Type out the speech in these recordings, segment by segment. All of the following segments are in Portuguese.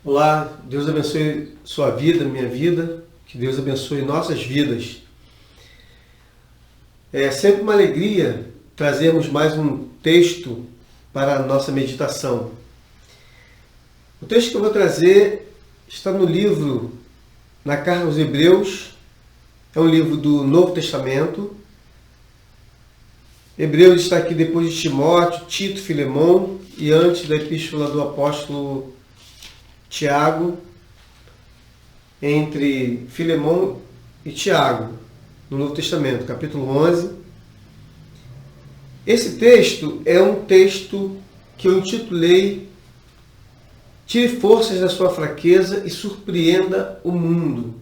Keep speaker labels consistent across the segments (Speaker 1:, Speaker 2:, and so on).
Speaker 1: Olá, Deus abençoe sua vida, minha vida, que Deus abençoe nossas vidas. É sempre uma alegria trazermos mais um texto para a nossa meditação. O texto que eu vou trazer está no livro, na Carta aos Hebreus, é um livro do Novo Testamento. Hebreus está aqui depois de Timóteo, Tito, Filemão e antes da epístola do apóstolo Tiago, entre Filemão e Tiago, no Novo Testamento, capítulo 11. Esse texto é um texto que eu intitulei Tire forças da sua fraqueza e surpreenda o mundo.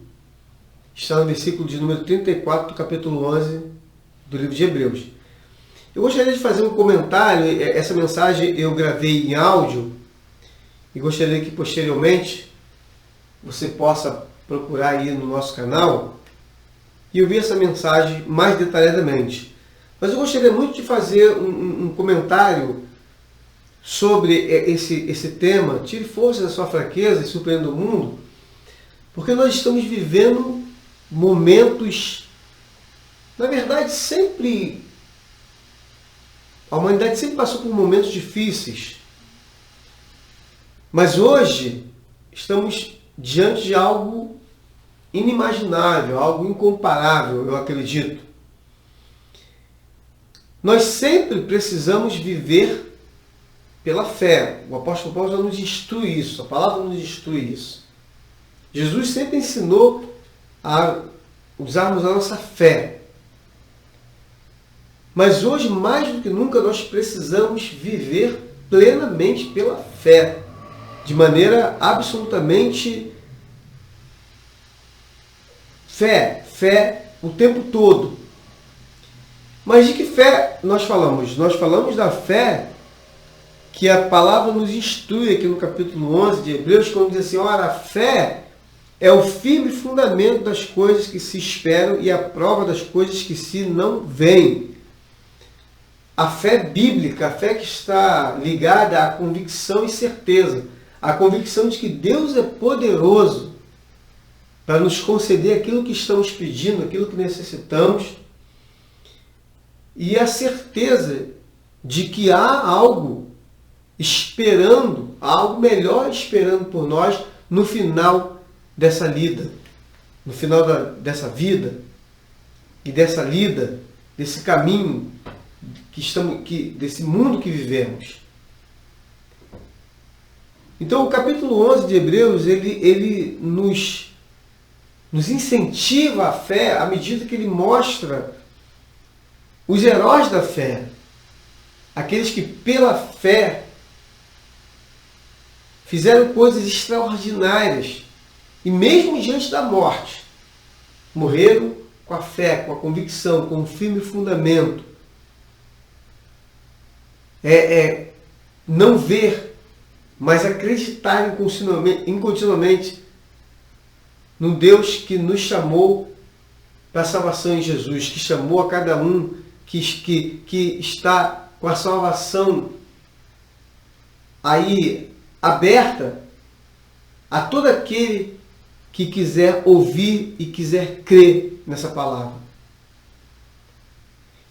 Speaker 1: Está no versículo de número 34 do capítulo 11 do livro de Hebreus. Eu gostaria de fazer um comentário. Essa mensagem eu gravei em áudio e gostaria que posteriormente você possa procurar aí no nosso canal e ouvir essa mensagem mais detalhadamente. Mas eu gostaria muito de fazer um comentário sobre esse tema, tire força da sua fraqueza e surpreenda o mundo, porque nós estamos vivendo momentos, na verdade a humanidade sempre passou por momentos difíceis, mas hoje estamos diante de algo inimaginável, algo incomparável, eu acredito. Nós sempre precisamos viver pela fé. O apóstolo Paulo já nos instrui isso, a palavra nos instrui isso. Jesus sempre ensinou a usarmos a nossa fé. Mas hoje, mais do que nunca, nós precisamos viver plenamente pela fé, de maneira absolutamente fé o tempo todo. Mas de que fé nós falamos? Nós falamos da fé que a palavra nos instrui aqui no capítulo 11 de Hebreus, quando diz assim, ora, a fé é o firme fundamento das coisas que se esperam e a prova das coisas que se não veem. A fé bíblica, a fé que está ligada à convicção e certeza, a convicção de que Deus é poderoso para nos conceder aquilo que estamos pedindo, aquilo que necessitamos, e a certeza de que há algo esperando, há algo melhor esperando por nós no final dessa lida, no final dessa vida e dessa lida, desse caminho desse mundo que vivemos. Então o capítulo 11 de Hebreus, ele nos incentiva a fé à medida que ele mostra os heróis da fé, aqueles que pela fé fizeram coisas extraordinárias e mesmo diante da morte, morreram com a fé, com a convicção, com um firme fundamento. Não ver, mas acreditar continuamente no Deus que nos chamou para a salvação em Jesus, que chamou a cada um que está com a salvação aí aberta a todo aquele que quiser ouvir e quiser crer nessa palavra.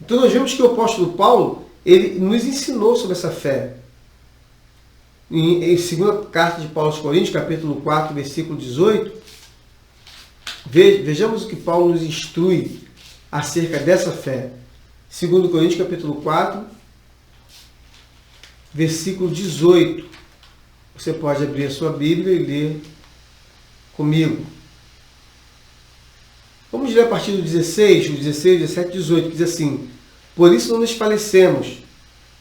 Speaker 1: Então nós vemos que o apóstolo Paulo, ele nos ensinou sobre essa fé. Em segunda carta de Paulo aos Coríntios, capítulo 4, versículo 18, vejamos o que Paulo nos instrui acerca dessa fé. 2 Coríntios, capítulo 4, versículo 18. Você pode abrir a sua Bíblia e ler comigo. Vamos ler a partir do 16, 17 e 18, que diz assim: por isso não nos falecemos,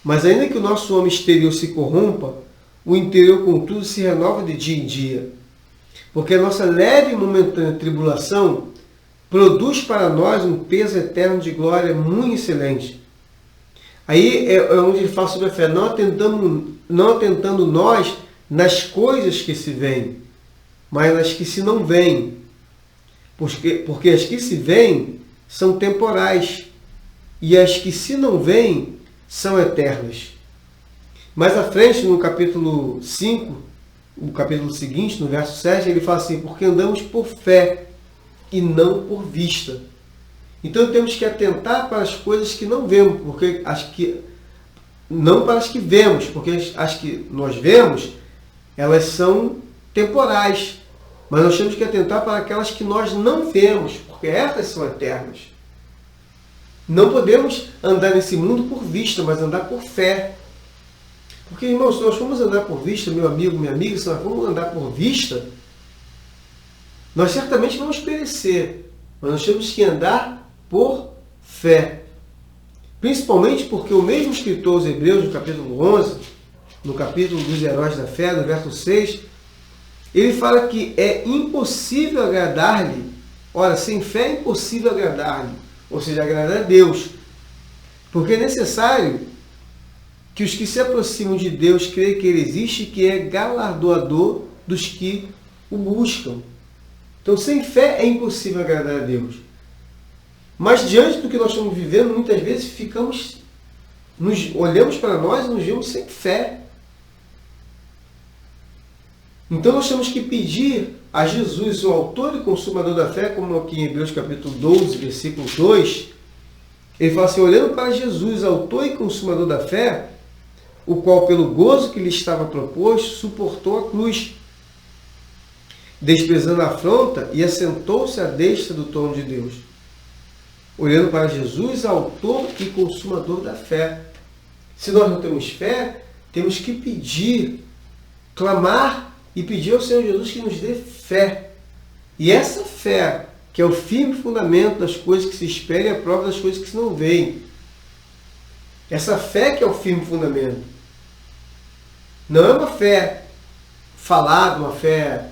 Speaker 1: mas ainda que o nosso homem exterior se corrompa, o interior, contudo, se renova de dia em dia. Porque a nossa leve e momentânea tribulação produz para nós um peso eterno de glória muito excelente. Aí é onde ele fala sobre a fé, não atentando nós nas coisas que se veem, mas nas que se não veem. Porque as que se veem são temporais, e as que se não veem são eternas. Mais à frente, no capítulo 5, o capítulo seguinte, no verso 7, ele fala assim: porque andamos por fé e não por vista. Então temos que atentar para as coisas que não vemos, porque não para as que vemos, porque as que nós vemos, elas são temporais. Mas nós temos que atentar para aquelas que nós não vemos, porque essas são eternas. Não podemos andar nesse mundo por vista, mas andar por fé. Porque, irmãos, se nós formos andar por vista, meu amigo, minha amiga, se nós formos andar por vista, nós certamente vamos perecer. Mas nós temos que andar por fé. Principalmente porque o mesmo escritor aos Hebreus, no capítulo 11, no capítulo dos heróis da fé, no verso 6, ele fala que é impossível agradar-lhe. Ora, sem fé é impossível agradar-lhe. Ou seja, agradar a Deus. Porque é necessário que os que se aproximam de Deus creem que Ele existe e que é galardoador dos que o buscam. Então, sem fé é impossível agradar a Deus. Mas diante do que nós estamos vivendo, muitas vezes olhamos para nós e nos vemos sem fé. Então nós temos que pedir a Jesus, o autor e consumador da fé, como aqui em Hebreus capítulo 12, versículo 2, ele fala assim: olhando para Jesus, autor e consumador da fé, o qual pelo gozo que lhe estava proposto, suportou a cruz, desprezando a afronta, e assentou-se à destra do trono de Deus. Olhando para Jesus, autor e consumador da fé. Se nós não temos fé, temos que pedir, clamar e pedir ao Senhor Jesus que nos dê fé. E essa fé, que é o firme fundamento das coisas que se esperam e a prova das coisas que se não veem. Essa fé que é o firme fundamento. Não é uma fé falada, uma fé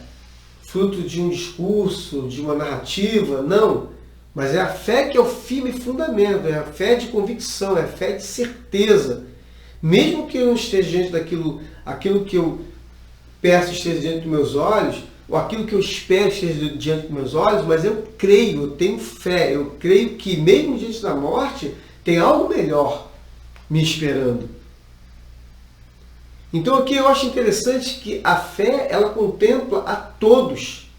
Speaker 1: fruto de um discurso, de uma narrativa, não. Mas é a fé que é o firme fundamento, é a fé de convicção, é a fé de certeza. Mesmo que eu não esteja diante aquilo que eu peço esteja diante dos meus olhos, ou aquilo que eu espero esteja diante dos meus olhos, mas eu creio, eu tenho fé, eu creio que mesmo diante da morte, tem algo melhor me esperando. Então aqui eu acho interessante que a fé, ela contempla a todos.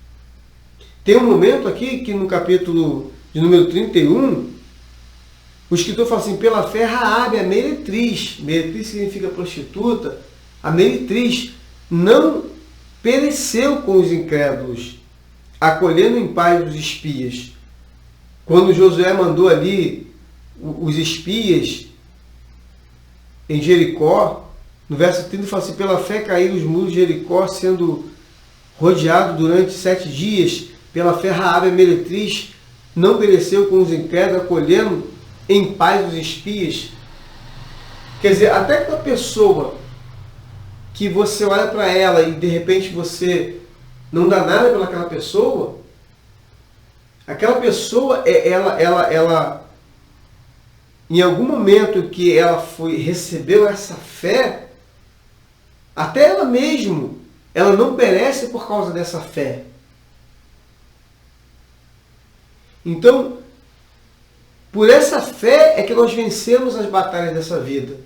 Speaker 1: Tem um momento aqui que no capítulo de número 31, o escritor fala assim: pela fé Raabe, a meretriz significa prostituta, a meretriz não pereceu com os incrédulos, acolhendo em paz os espias. Quando Josué mandou ali os espias em Jericó, no verso 30 fala assim: pela fé caíram os muros de Jericó, sendo rodeado durante 7 dias. Pela fé Raabe, a meretriz, não pereceu com os incrédulos, acolhendo em paz os espias. Quer dizer, até que uma pessoa que você olha para ela e de repente você não dá nada pelaquela pessoa, aquela pessoa, ela em algum momento que ela recebeu essa fé, até ela mesmo, ela não perece por causa dessa fé. Então, por essa fé é que nós vencemos as batalhas dessa vida.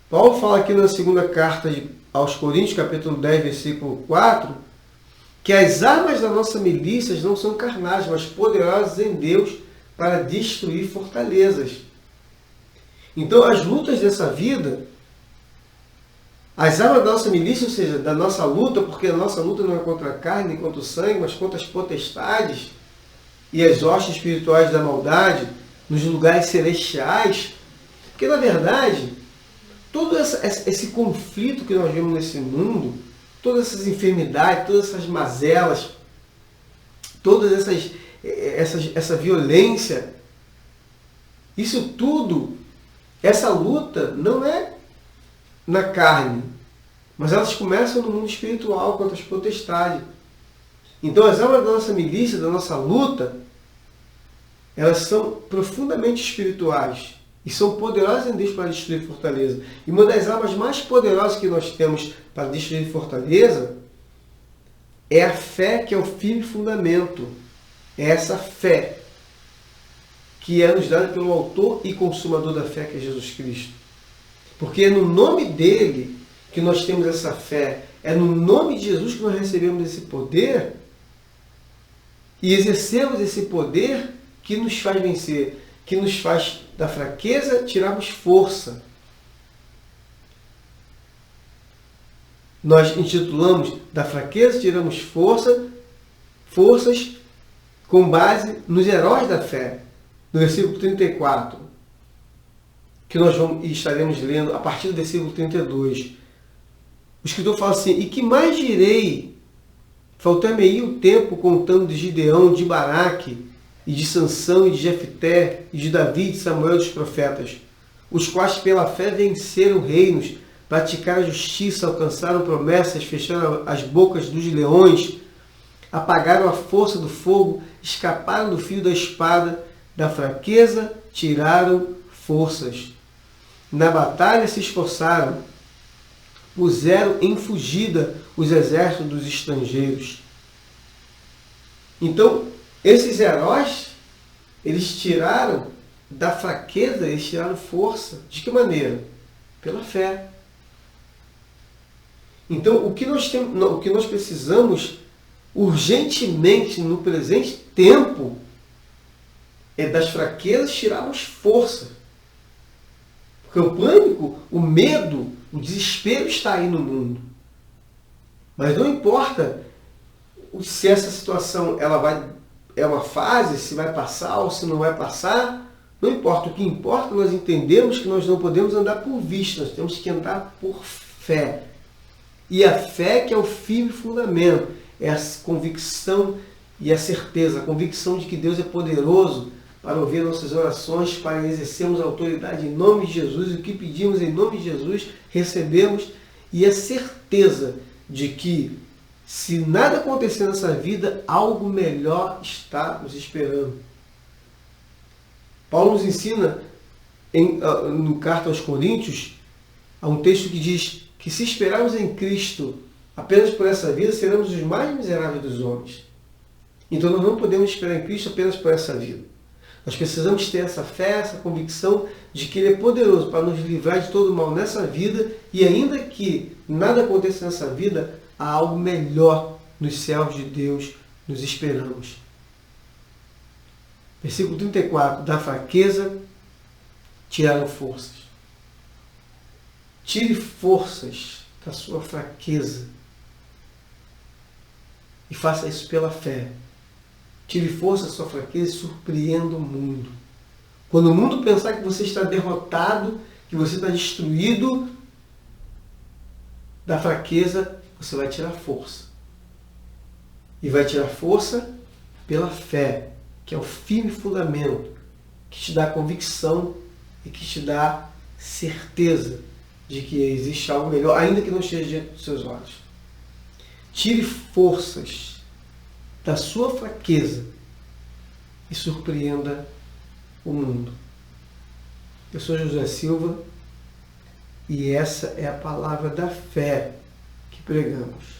Speaker 1: Paulo fala aqui na segunda carta aos Coríntios, capítulo 10, versículo 4, que as armas da nossa milícia não são carnais, mas poderosas em Deus para destruir fortalezas. Então, as lutas dessa vida, as armas da nossa milícia, ou seja, da nossa luta, porque a nossa luta não é contra a carne, nem contra o sangue, mas contra as potestades e as hostes espirituais da maldade nos lugares celestiais. Porque, na verdade, todo esse conflito que nós vemos nesse mundo, todas essas enfermidades, todas essas mazelas, todas essa violência, isso tudo, essa luta não é na carne, mas elas começam no mundo espiritual contra as potestades. Então as armas da nossa milícia, da nossa luta, elas são profundamente espirituais e são poderosas em Deus para destruir fortaleza. E uma das armas mais poderosas que nós temos para destruir fortaleza é a fé, que é o firme fundamento. É essa fé que é nos dada pelo autor e consumador da fé, que é Jesus Cristo. Porque é no nome dele que nós temos essa fé, É no nome de Jesus que nós recebemos esse poder e exercemos esse poder que nos faz vencer, que nos faz da fraqueza tirarmos força. Nós intitulamos da fraqueza tiramos forças com base nos heróis da fé. No versículo 34, que nós estaremos lendo a partir do versículo 32. O escritor fala assim: e que mais direi? Faltou-me aí o tempo contando de Gideão, de Baraque, e de Sansão, e de Jefté, e de Davi, e de Samuel, dos profetas, os quais pela fé venceram reinos, praticaram a justiça, alcançaram promessas, fecharam as bocas dos leões, apagaram a força do fogo, escaparam do fio da espada, da fraqueza tiraram forças. Na batalha se esforçaram, puseram em fugida os exércitos dos estrangeiros. Então, esses heróis, eles tiraram da fraqueza, eles tiraram força. De que maneira? Pela fé. Então, o que nós precisamos urgentemente no presente tempo é das fraquezas tirarmos força. Porque o pânico, o medo, o desespero está aí no mundo. Mas não importa se essa situação é uma fase, se vai passar ou se não vai passar, não importa. O que importa é nós entendemos que nós não podemos andar por vista, nós temos que andar por fé. E a fé que é o firme fundamento, é a convicção e a certeza, a convicção de que Deus é poderoso para ouvir nossas orações, para exercermos a autoridade em nome de Jesus, o que pedimos em nome de Jesus, recebemos, e a certeza de que, se nada acontecer nessa vida, algo melhor está nos esperando. Paulo nos ensina, no carta aos Coríntios, há um texto que diz que se esperarmos em Cristo apenas por essa vida, seremos os mais miseráveis dos homens. Então nós não podemos esperar em Cristo apenas por essa vida. Nós precisamos ter essa fé, essa convicção de que Ele é poderoso para nos livrar de todo mal nessa vida, e ainda que nada aconteça nessa vida, há algo melhor nos céus de Deus nos esperamos. Versículo 34. Da fraqueza tiraram forças. Tire forças da sua fraqueza e faça isso pela fé. Tire força da sua fraqueza e surpreenda o mundo. Quando o mundo pensar que você está derrotado, que você está destruído, da fraqueza você vai tirar força. E vai tirar força pela fé, que é o firme fundamento, que te dá convicção e que te dá certeza de que existe algo melhor, ainda que não esteja diante dos seus olhos. Tire forças da sua fraqueza e surpreenda o mundo. Eu sou José Silva e essa é a palavra da fé que pregamos.